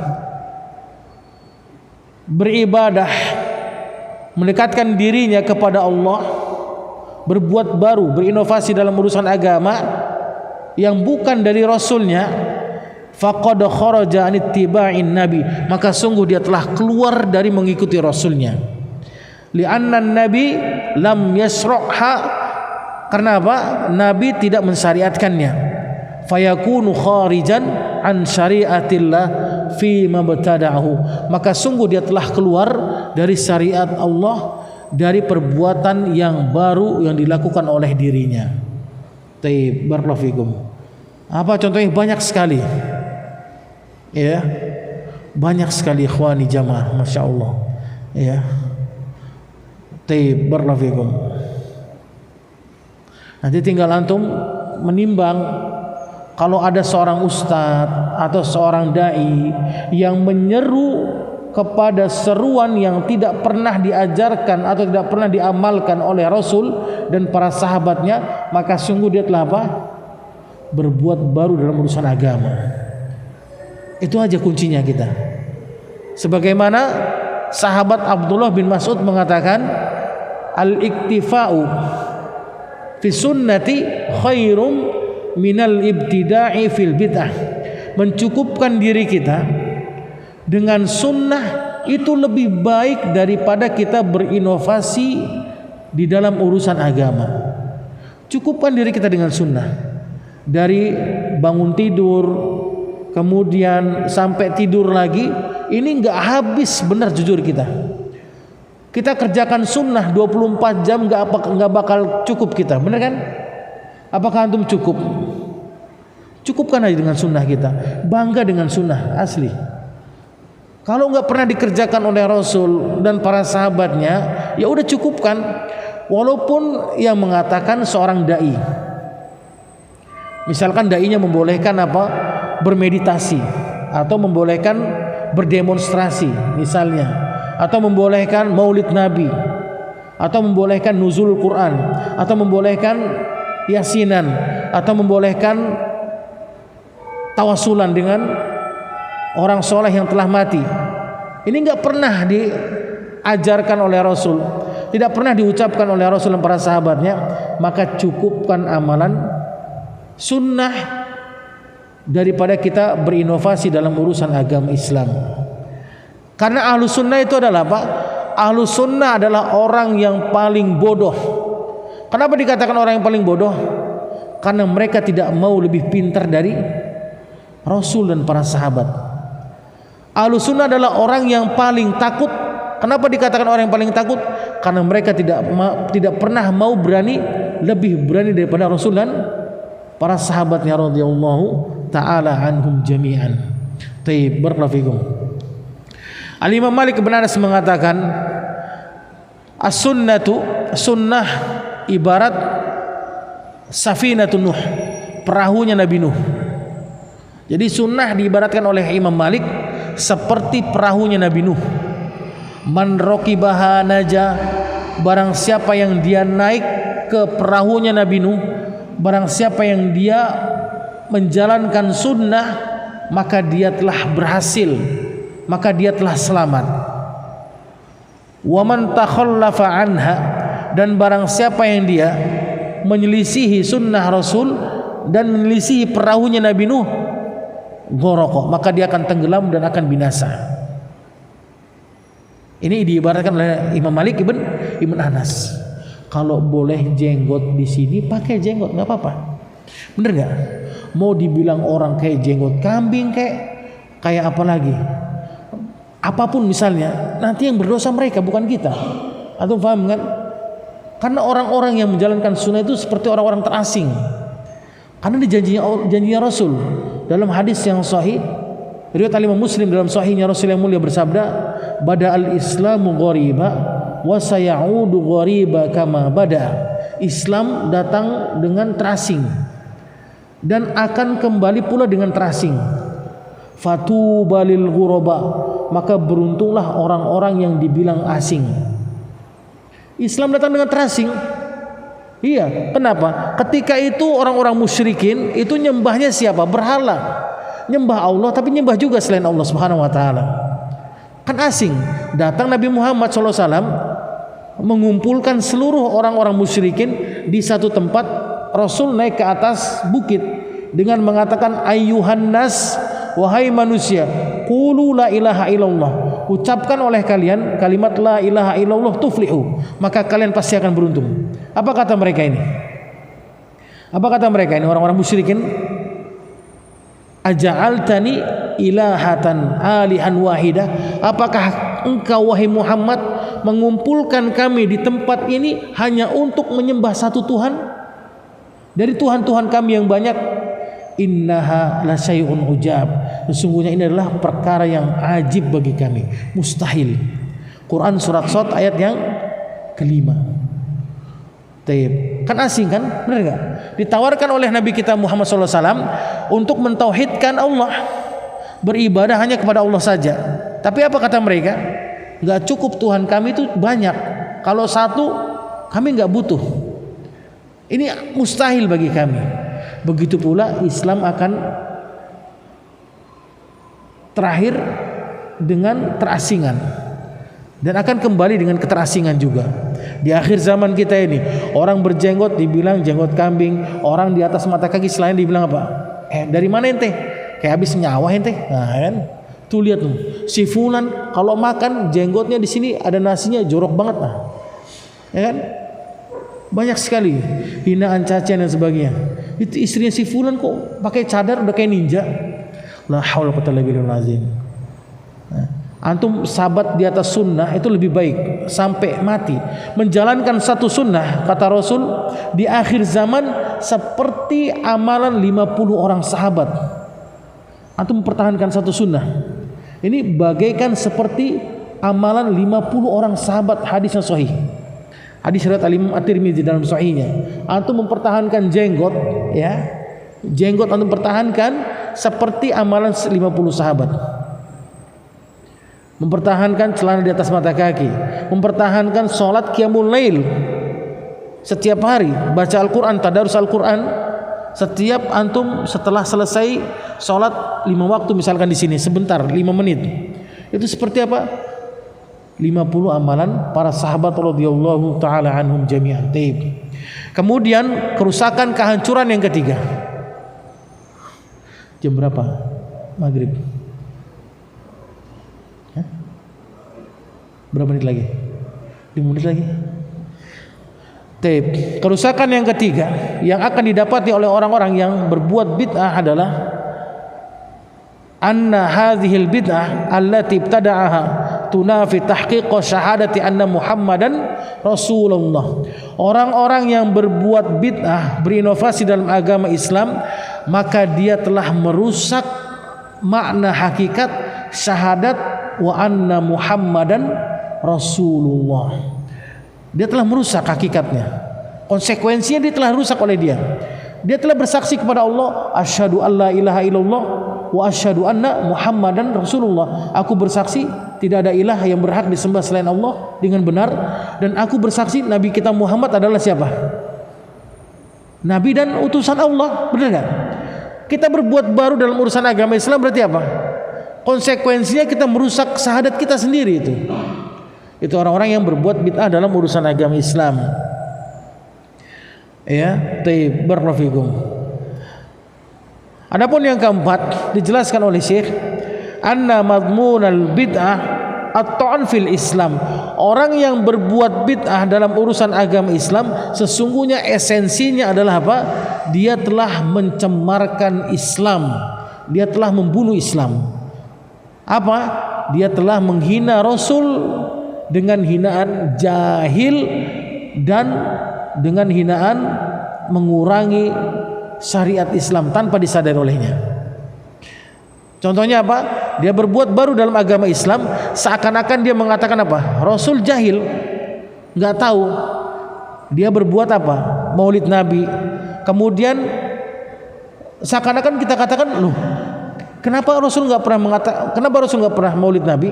beribadah mendekatkan dirinya kepada Allah, berbuat baru, berinovasi dalam urusan agama yang bukan dari Rasulnya, faqad kharaja an ittiba'in nabi, maka sungguh dia telah keluar dari mengikuti Rasulnya. Li'anna nabi lam yasra'ha, karena apa? Nabi tidak mensyariatkannya. Fayakunu kharijan an syariatillah fi mabtada'ahu, maka sungguh dia telah keluar dari syariat Allah, dari perbuatan yang baru yang dilakukan oleh dirinya. Taib, barakallahu fikum. Apa contohnya? Banyak sekali. Ya. Banyak sekali ikhwani jamaah, Masya Allah. Ya. Taib, barakallahu fikum. Nanti tinggal antum menimbang, kalau ada seorang ustadz atau seorang dai yang menyeru kepada seruan yang tidak pernah diajarkan atau tidak pernah diamalkan oleh Rasul dan para sahabatnya, maka sungguh dia telah apa? Berbuat baru dalam urusan agama. Itu aja kuncinya kita. Sebagaimana sahabat Abdullah bin Mas'ud mengatakan, al-iktifa'u fi sunnati khairum minal ibtida'i fil bid'ah. Mencukupkan diri kita dengan sunnah itu lebih baik daripada kita berinovasi di dalam urusan agama. Cukupkan diri kita dengan sunnah, dari bangun tidur kemudian sampai tidur lagi, ini nggak habis benar. Jujur kita kerjakan sunnah 24 jam nggak bakal cukup kita, benar kan? Apakah antum cukup? Cukupkan aja dengan sunnah kita, bangga dengan sunnah asli. Kalau nggak pernah dikerjakan oleh Rasul dan para sahabatnya, ya udah cukupkan. Walaupun yang mengatakan seorang dai, misalkan dainya membolehkan apa? Bermeditasi, atau membolehkan berdemonstrasi misalnya, atau membolehkan maulid Nabi, atau membolehkan nuzul Quran, atau membolehkan yasinan, atau membolehkan tawasulan dengan orang soleh yang telah mati. Ini nggak pernah diajarkan oleh Rasul, tidak pernah diucapkan oleh Rasul dan para sahabatnya, maka cukupkan amalan sunnah daripada kita berinovasi dalam urusan agama Islam. Karena ahlu sunnah itu adalah apa? Ahlu sunnah adalah orang yang paling bodoh. Kenapa dikatakan orang yang paling bodoh? Karena mereka tidak mau lebih pintar dari Rasul dan para sahabat. Ahlu sunnah adalah orang yang paling takut. Kenapa dikatakan orang yang paling takut? Karena mereka tidak pernah mau lebih berani daripada Rasul dan para sahabatnya radhiyallahu ta'ala anhum jami'an. Taib, barakallahu fikum. Al-Imam Malik bin Anas mengatakan, as-sunnatu, sunnah ibarat safinatun Nuh, perahunya Nabi Nuh. Jadi sunnah diibaratkan oleh Imam Malik seperti perahunya Nabi Nuh. Man raqibaha naja, barang siapa yang dia naik ke perahunya Nabi Nuh, barang siapa yang dia menjalankan sunnah, maka dia telah berhasil, maka dia telah selamat. Wa man takhallafa anha, dan barang siapa yang dia menyelisihi sunnah Rasul dan menyelisihi perahunya Nabi Nuh, gharaqa, maka dia akan tenggelam dan akan binasa. Ini diibaratkan oleh Imam Malik ibn Anas. Kalau boleh jenggot di sini, pakai jenggot, nggak apa-apa. Bener nggak? Mau dibilang orang kayak jenggot kambing, kayak apa lagi? Apapun misalnya, nanti yang berdosa mereka, bukan kita. Antum paham kan? Karena orang-orang yang menjalankan sunnah itu seperti orang-orang terasing. Karena di janjinya Rasul dalam hadis yang sahih, riwayat Imam Muslim dalam sahihnya, Rasul yang mulia bersabda, "Bada'al Islamu ghariba wa sayaudu ghariba kama bada." Islam datang dengan terasing dan akan kembali pula dengan terasing. Fatubalil ghuraba, maka beruntunglah orang-orang yang dibilang asing. Islam datang dengan terasing. Iya, kenapa? Ketika itu orang-orang musyrikin itu nyembahnya siapa? Berhala. Nyembah Allah tapi nyembah juga selain Allah Subhanahu wa taala. Kan asing. Datang Nabi Muhammad SAW mengumpulkan seluruh orang-orang musyrikin di satu tempat. Rasul naik ke atas bukit dengan mengatakan, ayyuhan nas, wahai manusia, qulu la ilaha illallah, ucapkan oleh kalian kalimat la ilaha illallah tuflihu, maka kalian pasti akan beruntung. Apa kata mereka ini? Apa kata mereka ini orang-orang musyrikin? Aja'altani ilahatan alihan wahidah, apakah engkau wahai Muhammad mengumpulkan kami di tempat ini hanya untuk menyembah satu Tuhan dari Tuhan-Tuhan kami yang banyak? Innaha la syai'un ujab, sesungguhnya ini adalah perkara yang ajib bagi kami, mustahil. Quran surat Shad ayat yang kelima. Taib. Kan asing kan? Benar enggak? Ditawarkan oleh Nabi kita Muhammad SAW untuk mentauhidkan Allah, beribadah hanya kepada Allah saja. Tapi apa kata mereka? Enggak cukup, Tuhan kami itu banyak. Kalau satu kami enggak butuh. Ini mustahil bagi kami. Begitu pula Islam akan terakhir dengan terasingan dan akan kembali dengan keterasingan juga. Di akhir zaman kita ini, orang berjenggot dibilang jenggot kambing, orang di atas mata kaki selain dibilang apa? Dari mana ente? Kayak habis nyawa ente. Nah, kan? Tuh lihat tuh, si fulan kalau makan jenggotnya di sini ada nasinya jorok banget lah. Ya kan? Banyak sekali hinaan, cacian dan sebagainya. Itu istrinya si fulan kok pakai cadar udah kayak ninja. La haula wala quwwata illa billah. Antum sabat di atas sunnah itu lebih baik sampai mati. Menjalankan satu sunnah, kata Rasul, di akhir zaman seperti amalan 50 orang sahabat. Antum mempertahankan satu sunnah, ini bagaikan seperti amalan 50 orang sahabat. Hadisnya sahih. Hadis riwayat Al-Imam At-Tirmidzi dalam sahihnya. Antum mempertahankan jenggot, ya. Jenggot antum pertahankan seperti amalan 50 sahabat. Mempertahankan celana di atas mata kaki, mempertahankan sholat qiyamul lail setiap hari, baca Al-Quran, tadarus Al-Quran. Setiap antum setelah selesai sholat 5 waktu misalkan di sini sebentar 5 menit, itu seperti apa? 50 amalan para sahabat radhiyallahu taala anhum jami'an. Kemudian kerusakan, kehancuran yang ketiga. Jam berapa? Maghrib. Berapa menit lagi? 5 menit lagi. Kerusakan yang ketiga yang akan didapati oleh orang-orang yang berbuat bid'ah adalah anna hadhil bid'ah allati ibtada'aha tunafi tahqiq syahadati anna Muhammadan Rasulullah. Orang-orang yang berbuat bid'ah, berinovasi dalam agama Islam, maka dia telah merusak makna hakikat syahadat wa anna Muhammadan Rasulullah. Dia telah merusak hakikatnya. Konsekuensinya dia telah rusak oleh dia. Dia telah bersaksi kepada Allah, asyhadu alla ilaha illallah wa asyhadu anna Muhammadan Rasulullah. Aku bersaksi tidak ada ilah yang berhak disembah selain Allah dengan benar, dan aku bersaksi Nabi kita Muhammad adalah siapa? Nabi dan utusan Allah. Benar enggak? Kita berbuat baru dalam urusan agama Islam berarti apa? Konsekuensinya kita merusak syahadat kita sendiri itu. Itu orang-orang yang berbuat bid'ah dalam urusan agama Islam. Ya, taib, barakallahu fikum. Adapun yang keempat dijelaskan oleh Syekh, anna madmunal bid'ah at-ta'an fil Islam. Orang yang berbuat bid'ah dalam urusan agama Islam sesungguhnya esensinya adalah apa? Dia telah mencemarkan Islam. Dia telah membunuh Islam. Apa? Dia telah menghina Rasul dengan hinaan jahil dan dengan hinaan mengurangi syariat Islam tanpa disadari olehnya. Contohnya apa? Dia berbuat baru dalam agama Islam, seakan-akan dia mengatakan apa? Rasul jahil, nggak tahu. Dia berbuat apa? Maulid Nabi. Kemudian seakan-akan kita katakan, loh, kenapa Rasul nggak pernah kenapa Rasul nggak pernah Maulid Nabi?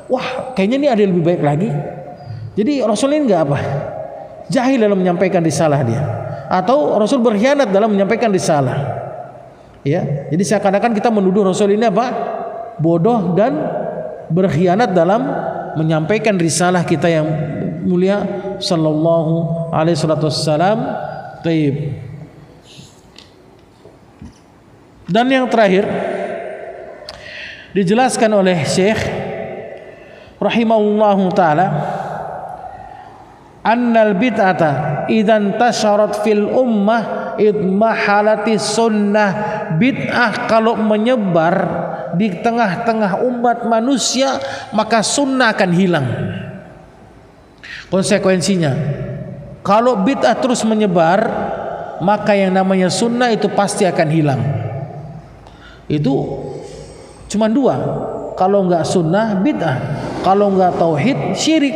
Wah, kayaknya ini ada yang lebih baik lagi. Jadi Rasul ini nggak apa? Jahil dalam menyampaikan risalah dia, atau Rasul berkhianat dalam menyampaikan risalah. Ya, jadi seakan-akan kita menuduh Rasul ini apa? Bodoh dan berkhianat dalam menyampaikan risalah kita yang mulia sallallahu alaihi wasallam. Taib. Dan yang terakhir dijelaskan oleh Syekh rahimahullahu taala, annal bid'ata idzan tasharat fil ummah idmahalati sunnah. Bid'ah kalau menyebar di tengah-tengah umat manusia maka sunnah akan hilang. Konsekuensinya, kalau bid'ah terus menyebar maka yang namanya sunnah itu pasti akan hilang. Itu cuma dua, kalau enggak sunnah bid'ah, kalau enggak tauhid syirik.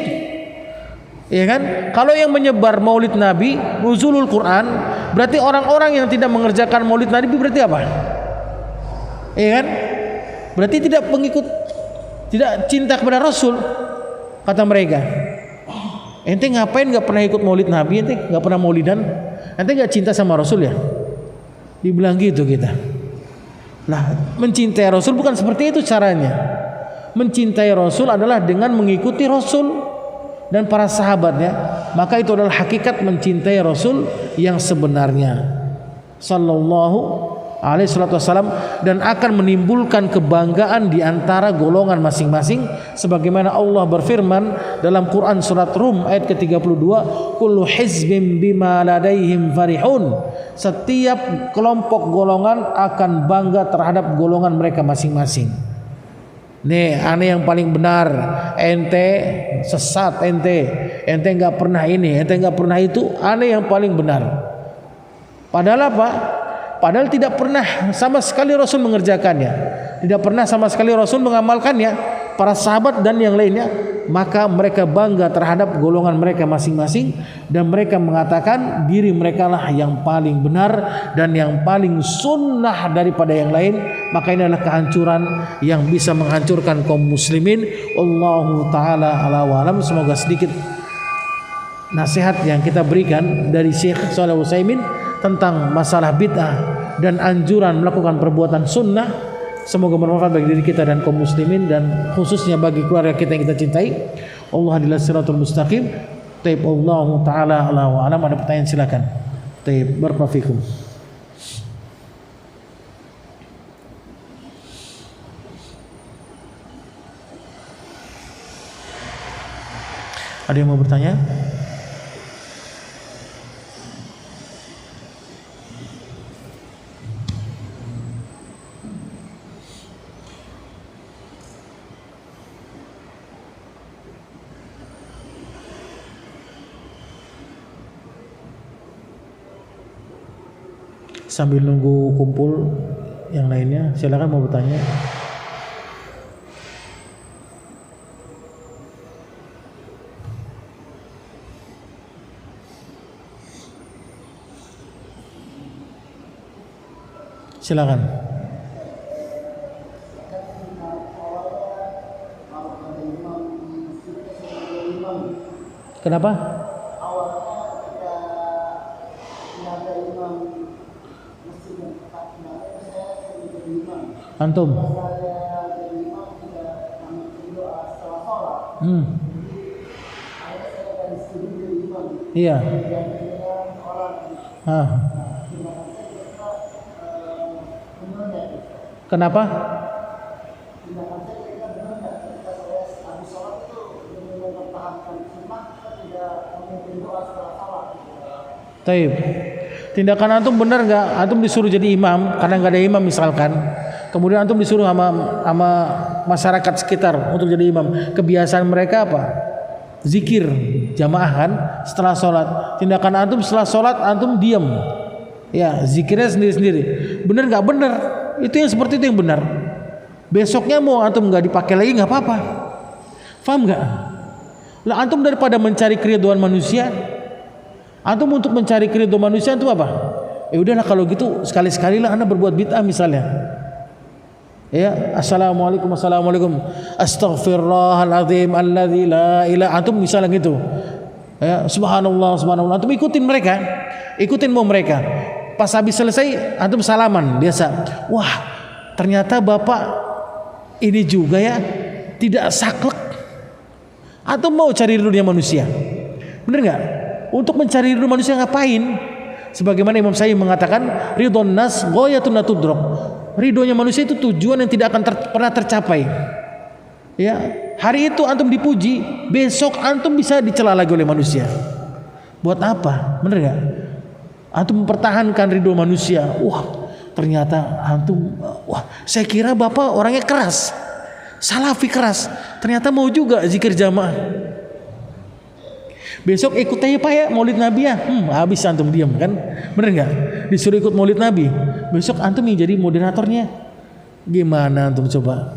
Ya kan? Kalau yang menyebar Maulid Nabi, nuzulul Quran, berarti orang-orang yang tidak mengerjakan Maulid Nabi berarti apa? Ya kan? Berarti tidak pengikut, tidak cinta kepada Rasul, kata mereka. Ente ngapain nggak pernah ikut Maulid Nabi? Ente nggak pernah Maulidan? Ente nggak cinta sama Rasul ya? Dibilang gitu kita. Nah, mencintai Rasul bukan seperti itu caranya. Mencintai Rasul adalah dengan mengikuti Rasul dan para sahabatnya, maka itu adalah hakikat mencintai Rasul yang sebenarnya sallallahu alaihi wasallam, dan akan menimbulkan kebanggaan di antara golongan masing-masing, sebagaimana Allah berfirman dalam Quran surat Rum ayat ke-32, kullu hizbin bima ladaihim farihun. Setiap kelompok golongan akan bangga terhadap golongan mereka masing-masing. Nih, aneh yang paling benar, ente sesat, ente nggak pernah ini, ente nggak pernah itu, aneh yang paling benar. Padahal apa? Padahal tidak pernah sama sekali Rasul mengerjakannya, tidak pernah sama sekali Rasul mengamalkannya, para sahabat dan yang lainnya, maka mereka bangga terhadap golongan mereka masing-masing dan mereka mengatakan diri mereka lah yang paling benar dan yang paling sunnah daripada yang lain. Maka ini adalah kehancuran yang bisa menghancurkan kaum muslimin. Allahu ta'ala ala wa alam. Semoga sedikit nasihat yang kita berikan dari Syekh Shalih Utsaimin tentang masalah bid'ah dan anjuran melakukan perbuatan sunnah, semoga bermanfaat bagi diri kita dan kaum muslimin, dan khususnya bagi keluarga kita yang kita cintai. Allah adalah siratul mustaqim. Taib, Allahu ta'ala ala wa alam. Ada pertanyaan silakan. Taib, barakallahu fikum. Ada yang mau bertanya? Sambil nunggu kumpul yang lainnya, silakan mau bertanya. Silakan. Kenapa? Antum. Iya. Kenapa? Taib. Tindakan antum benar nggak? Antum disuruh jadi imam karena nggak ada imam misalkan. Kemudian antum disuruh sama masyarakat sekitar untuk jadi imam. Kebiasaan mereka apa? Zikir jamaah kan setelah sholat. Tindakan antum setelah sholat antum diam. Ya zikirnya sendiri-sendiri. Benar nggak? Benar. Itu yang seperti itu yang benar. Besoknya mau antum nggak dipakai lagi nggak apa-apa. Faham nggak? Lah antum daripada mencari keriduan manusia, antum untuk mencari keriduan manusia itu apa? Ya udahlah kalau gitu sekali-sekali lah anda berbuat bid'ah misalnya. Ya, assalamualaikum, astaghfirullahaladzim, alladzi la ilaha, antum misalnya gitu. Ya, subhanallah, antum ikutin mereka, mau mereka. Pas habis selesai, antum salaman biasa. Wah, ternyata bapak ini juga ya, tidak saklek. Antum mau cari ridhonya manusia, bener nggak? Untuk mencari ridho manusia ngapain? Sebagaimana Imam Syafi'i mengatakan, ridhon nas ghayatun la tudrak. Ridhonya manusia itu tujuan yang tidak akan pernah tercapai. Ya, hari itu antum dipuji, besok antum bisa dicela lagi oleh manusia. Buat apa? Bener nggak? Antum mempertahankan ridho manusia. Wah, ternyata antum, saya kira bapak orangnya keras, salafi keras. Ternyata mau juga zikir jamaah. Besok ikut aja pak ya maulid nabi ya. Habis antum diam kan. Bener nggak? Disuruh ikut maulid nabi. Besok antum yang jadi moderatornya. Gimana antum coba?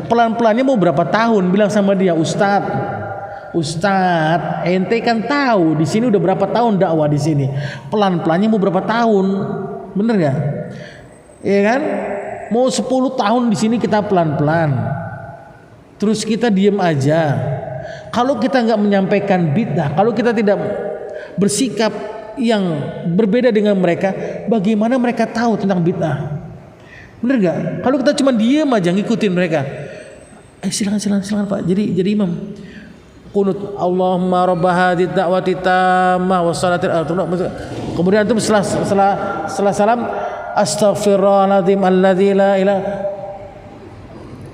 Pelan-pelannya mau berapa tahun? Bilang sama dia, Ustadz, ente kan tahu di sini udah berapa tahun dakwah di sini. Pelan-pelannya mau berapa tahun? Bener nggak? Iya kan? Mau 10 tahun di sini kita pelan-pelan. Terus kita diem aja. Kalau kita nggak menyampaikan bid'ah, kalau kita tidak bersikap yang berbeda dengan mereka, bagaimana mereka tahu tentang bid'ah? Bener nggak? Kalau kita cuma diem aja ngikutin mereka, silakan Pak, jadi imam. Qunut Allahumma rabb hadhihi da'wati tammah wassalatil kemudian antum setelah salam astaghfirullahaladzim alladzi la ilaha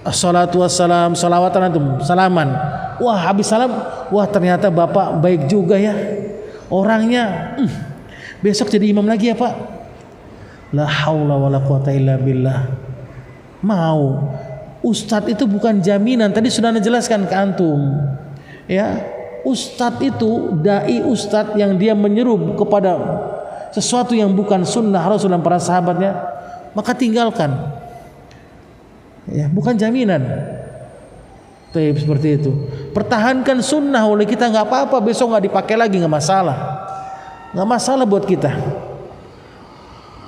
assalatu wassalam, salawatan antum salaman. Wah habis salam, wah ternyata bapak baik juga ya orangnya. Besok jadi imam lagi ya Pak. La haula wala quwata illa billah. Mau ustadz itu bukan jaminan. Tadi sudah jelaskan ke antum. Ya, ustadz itu dai ustadz yang dia menyeru kepada sesuatu yang bukan sunnah Rasul dan para sahabatnya, maka tinggalkan. Ya, bukan jaminan. Taib seperti itu. Pertahankan sunnah oleh kita nggak apa-apa. Besok nggak dipakai lagi nggak masalah. Nggak masalah buat kita.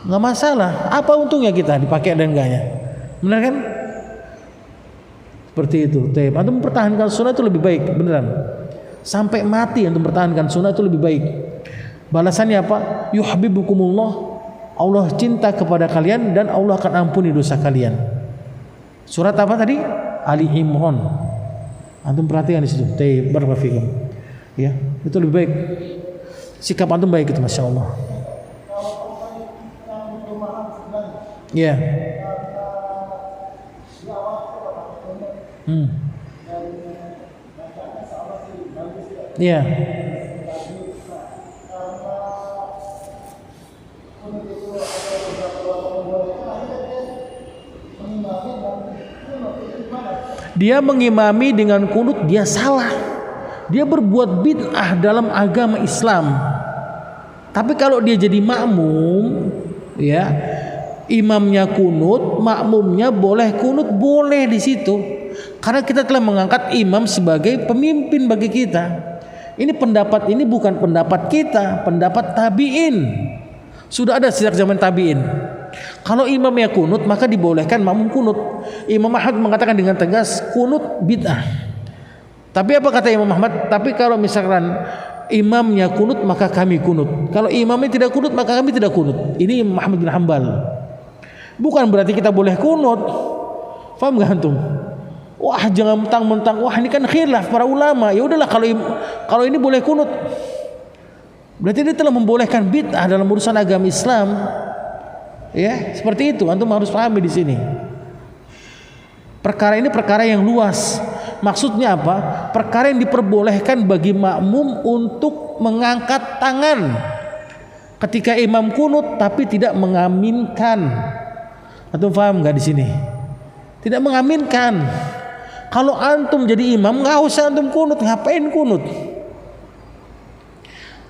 Nggak masalah. Apa untungnya kita dipakai dan enggaknya? Benar kan? Seperti itu. Antum mempertahankan sunnah itu lebih baik, beneran. Sampai mati antum mempertahankan sunnah itu lebih baik. Balasannya apa? Yuhibbukumullah. Allah cinta kepada kalian dan Allah akan ampuni dosa kalian. Surat apa tadi? Ali Imran. Antum perhatikan di situ. Barakallahu fikum. Ya, itu lebih baik. Sikap antum baik itu, masya Allah. Ya. Iya. Dia mengimami dengan kunut, dia salah. Dia berbuat bid'ah dalam agama Islam. Tapi kalau dia jadi makmum, ya, imamnya kunut, makmumnya boleh kunut, boleh di situ. Karena kita telah mengangkat imam sebagai pemimpin bagi kita. Ini pendapat ini bukan pendapat kita, pendapat tabi'in. Sudah ada sejak zaman tabi'in. Kalau imamnya kunut maka dibolehkan makmum kunut. Imam Ahmad mengatakan dengan tegas kunut bid'ah. Tapi apa kata Imam Ahmad? Tapi kalau misalkan imamnya kunut maka kami kunut. Kalau imamnya tidak kunut maka kami tidak kunut. Ini Imam Ahmad bin Hanbal. Bukan berarti kita boleh kunut. Paham gak antum? Wah jangan mentang-mentang wah ini kan khilaf para ulama. Ya udahlah kalau ini boleh kunut. Berarti dia telah membolehkan bid'ah dalam urusan agama Islam. Ya, seperti itu antum harus pahami di sini. Perkara ini perkara yang luas. Maksudnya apa? Perkara yang diperbolehkan bagi makmum untuk mengangkat tangan ketika imam kunut tapi tidak mengaminkan. Antum paham enggak di sini? Tidak mengaminkan. Kalau antum jadi imam nggak usah antum kunut, ngapain kunut?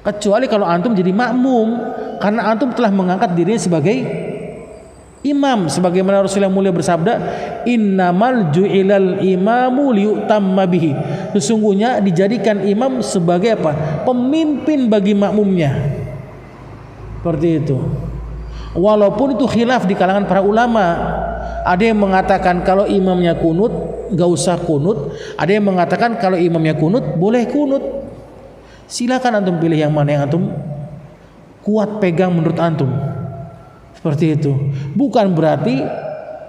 Kecuali kalau antum jadi makmum, karena antum telah mengangkat dirinya sebagai imam, sebagaimana Rasulullah mulia bersabda, innamal ju'ilal imamu liyutamma bihi. Sesungguhnya dijadikan imam sebagai apa? Pemimpin bagi makmumnya. Seperti itu. Walaupun itu khilaf di kalangan para ulama. Ada yang mengatakan kalau imamnya kunut gak usah kunut. Ada yang mengatakan kalau imamnya kunut boleh kunut. Silakan antum pilih yang mana yang antum kuat pegang menurut antum. Seperti itu. Bukan berarti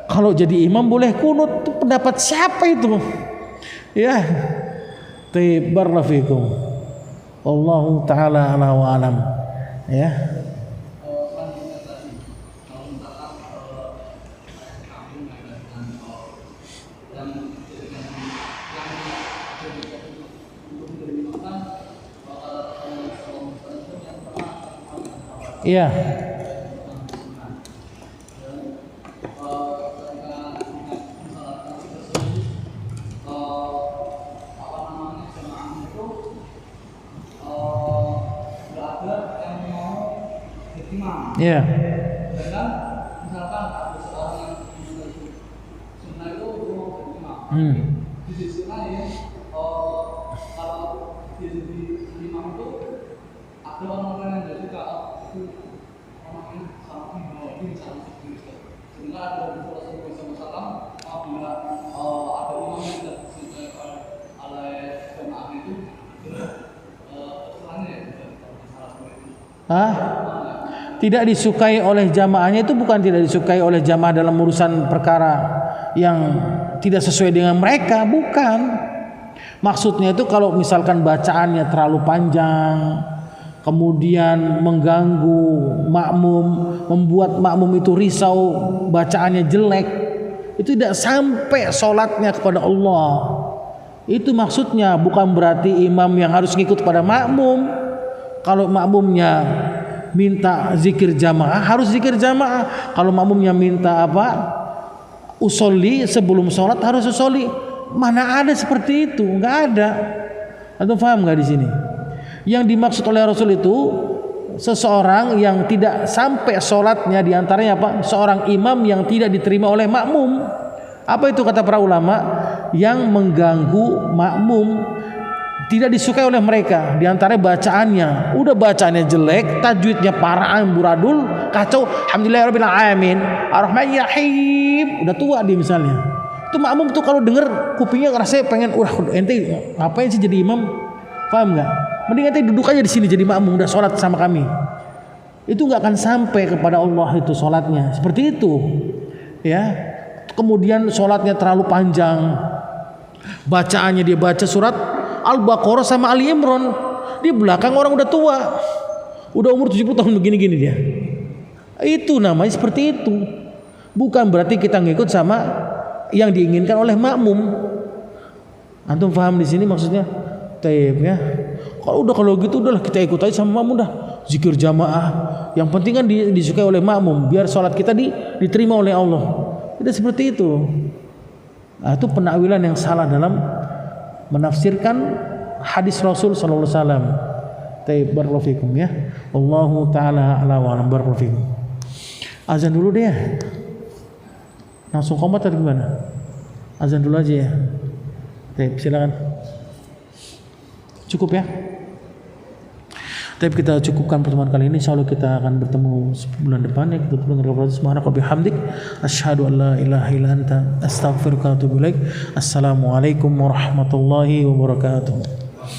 kalau jadi imam boleh kunut. Itu pendapat siapa itu? Ya. Barakallahu fikum. Wallahu taala ala wa alam. Ya. Iya. Iya. Dan misalkan ada seorang yang sunnah itu mau imam. Di sisi lain, kalau dia jadi imam itu ada orang-orang yang jadi itu orangnya sama ini sama seperti sehingga ada Rasulullah SAW apabila ada imam yang tidak disukai oleh jemaah itu kesalahannya salah seperti itu. Hah? Tidak disukai oleh jamaahnya itu bukan tidak disukai oleh jamaah dalam urusan perkara yang tidak sesuai dengan mereka, bukan. Maksudnya itu kalau misalkan bacaannya terlalu panjang, kemudian mengganggu makmum, membuat makmum itu risau, bacaannya jelek, itu tidak sampai sholatnya kepada Allah. Itu maksudnya, bukan berarti imam yang harus ngikut pada makmum. Kalau makmumnya minta zikir jamaah harus zikir jamaah. Kalau makmumnya minta apa? Usolli sebelum sholat harus usolli. Mana ada seperti itu? Enggak ada. Atau paham enggak di sini? Yang dimaksud oleh Rasul itu seseorang yang tidak sampai sholatnya, diantaranya apa? Seorang imam yang tidak diterima oleh makmum. Apa itu kata para ulama? Yang mengganggu makmum, tidak disukai oleh mereka. Di antara bacaannya, udah bacaannya jelek, tajwidnya parah, amburadul, kacau. Alhamdulillahirabbil alamin, Ar-Rahmanir-Rahim. Udah tua dia misalnya. Itu makmum tuh kalau denger kupingnya rasanya pengen, ente ngapain sih jadi imam? Paham nggak? Mending ente duduk aja di sini jadi makmum, udah sholat sama kami. Itu nggak akan sampai kepada Allah itu sholatnya. Seperti itu, ya. Kemudian sholatnya terlalu panjang. Bacaannya dia baca surat Al-Baqarah sama Ali Imran. Di belakang orang udah tua. Udah umur 70 tahun begini-gini dia. Itu namanya seperti itu. Bukan berarti kita ngikut sama yang diinginkan oleh makmum. Antum paham di sini maksudnya? Taib ya. Kalau gitu udahlah kita ikut aja sama makmum dah. Zikir jamaah. Yang penting kan disukai oleh makmum biar salat kita diterima oleh Allah. Tidak seperti itu. Nah, itu penakwilan yang salah dalam menafsirkan hadis Rasul sallallahu alaihi wasallam. Taib barakallahu fikum ya. Wallahu taala ala wa alam barakallahu fikum. Azan dulu deh ya. Langsung komat atau gimana? Azan dulu aja ya. Baik, silakan. Cukup ya. Tapi kita cukupkan pertemuan kali ini. Insyaallah kita akan bertemu bulan depan ya. Kita tutup dengan kata subhanaka bihamdik asyhadu an la ilaha illa anta astaghfiruka wa atubu ilaik. Assalamualaikum warahmatullahi wabarakatuh.